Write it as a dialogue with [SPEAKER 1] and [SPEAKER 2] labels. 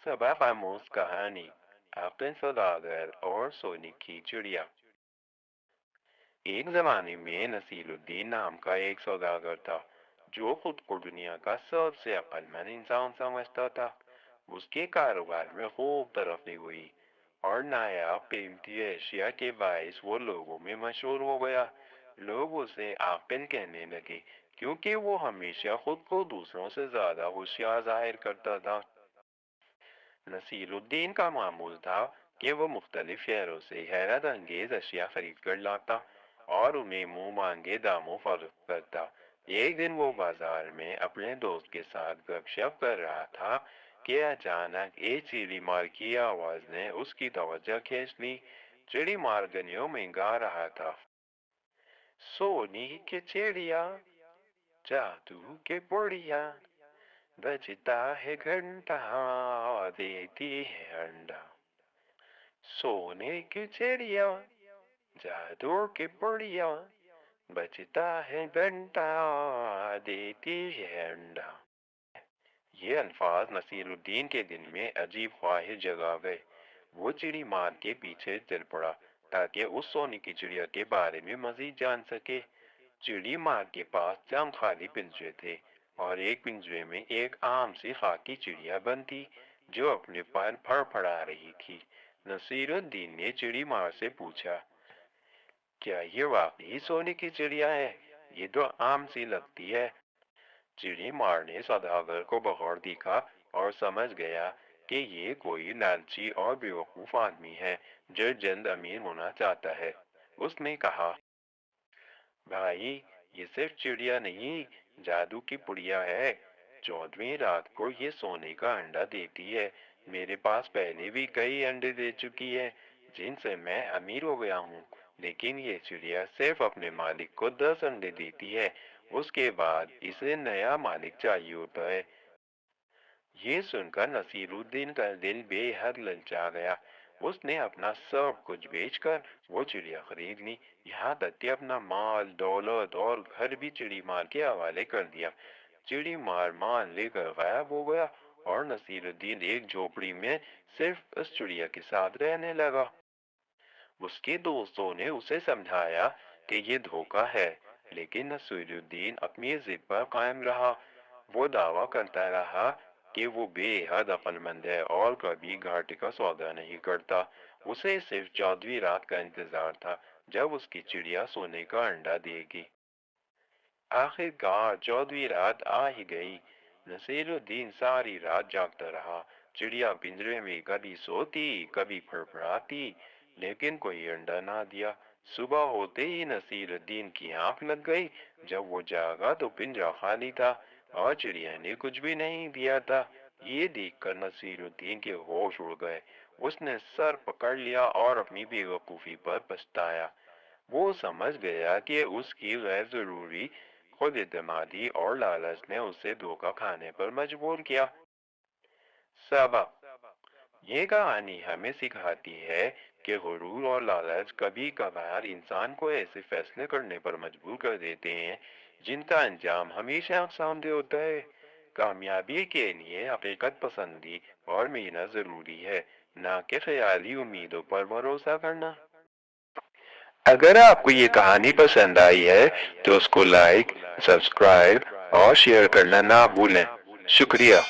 [SPEAKER 1] सबक आमोज कहानी आफिन सौदागर और सोने की चिड़िया। एक जमाने में नसीरुद्दीन नाम का एक सौदागर था जो खुद को दुनिया का सबसे अक्लमंद इंसान समझता था। उसके कारोबार में खूब तरक्की हुई और नायाब कीमती एशिया के बायस वो लोगों में मशहूर हो गया। लोग उसे आकिल कहने लगे क्योंकि वो हमेशा खुद को दूसरों से ज्यादा होशियार जाहिर करता था। नसीरुद्दीन का मामूल था कि वो मुख्तलिफ शहरों से हैरत अंगेज अशिया खरीद कर लाता और उन्हें मुंह मांगे दामों फरोख्त करता। एक दिन वो बाजार में अपने दोस्त के साथ गपशप कर रहा था कि अचानक एक चिड़ी मार की आवाज ने उसकी तवज्जो खींच ली। चिड़ी मार गलियों में गा रहा था, सोनी के चिड़िया, जादू के बुढ़िया, बजता है घंटा, देती है अंडा। सोने की चिड़िया, जादू की बुढ़िया, बजता है घंटा, देती है अंडा। ये अल्फाज नसीरुद्दीन के दिल में अजीब ख्वाहिश जगा गए। वो चिड़ी मार के पीछे चल पड़ा ताकि उस सोने की चिड़िया के बारे में मजीद जान सके। चिड़ी मार के पास चंद खाली पिंजरे थे और एक पिंजरे में एक आम सी खाकी चिड़िया बंद थी जो अपने पर फड़फड़ा रही थी। नसीरुद्दीन ने चिड़ी मार से पूछा, क्या ये वाकई सोने की चिड़िया है? ये तो आम सी लगती है। चिड़ी मार ने सौदागर को बगौर देखा और समझ गया कि ये कोई लालची और बेवकूफ आदमी है जो जल्द अमीर होना चाहता है। उसने कहा, भाई, ये सिर्फ चिड़िया नहीं, जादू की पुड़िया है। 14वीं रात को ये सोने का अंडा देती है। मेरे पास पहले भी कई अंडे दे चुकी है जिनसे मैं अमीर हो गया हूँ, लेकिन ये चिड़िया सिर्फ अपने मालिक को 10 अंडे देती है। उसके बाद इसे नया मालिक चाहिए होता है। ये सुनकर नसीरुद्दीन का दिल बेहद ललचा गया। उसने अपना सब कुछ बेचकर वो चिड़िया खरीद ली, यहाँ तक कि अपना माल, दौलत और घर भी चिड़ी मार के हवाले कर दिया। चिड़ी मार मान लेकर गायब हो गया और नसीरुद्दीन एक झोपड़ी में सिर्फ उस चिड़िया के साथ रहने लगा। उसके दोस्तों ने उसे समझाया कि ये धोखा है, लेकिन नसीरुद्दीन अपनी जिद पर कायम रहा। वो दावा करता रहा कि वो बेहद अक्लमंद है और कभी घाटे का सौदा नहीं करता। उसे सिर्फ 14वीं रात का इंतजार था जब उसकी चिड़िया सोने का अंडा देगी। आखिरकार 14वीं रात आ ही गई। नसीरुद्दीन सारी रात जागता रहा। चिड़िया पिंजरे में कभी सोती कभी फड़फड़ाती, लेकिन कोई अंडा ना दिया। सुबह होते ही नसीरुद्दीन की आंख लग गई। जब वो जागा तो पिंजरा खाली था और चिड़िया ने कुछ भी नहीं दिया था। ये देखकर नसीरुद्दीन के होश उड़ गए। उसने सर पकड़ लिया और अपनी बेवकूफी पर पछताया। वो समझ गया कि उसकी गैर जरूरी खुद एतमादी और लालच ने उसे धोखा खाने पर मजबूर किया। सबक, ये कहानी हमें सिखाती है कि गुरूर और लालच कभी कभार इंसान को ऐसे फैसले करने पर मजबूर कर देते हैं जिनका अंजाम हमेशा नुकसानदेह होता है। कामयाबी के लिए हकीकत पसंदी और मेहनत जरूरी है, ना कि ख्याली उम्मीदों पर भरोसा करना। अगर आपको ये कहानी पसंद आई है तो उसको लाइक, सब्सक्राइब और शेयर करना ना भूलें। शुक्रिया।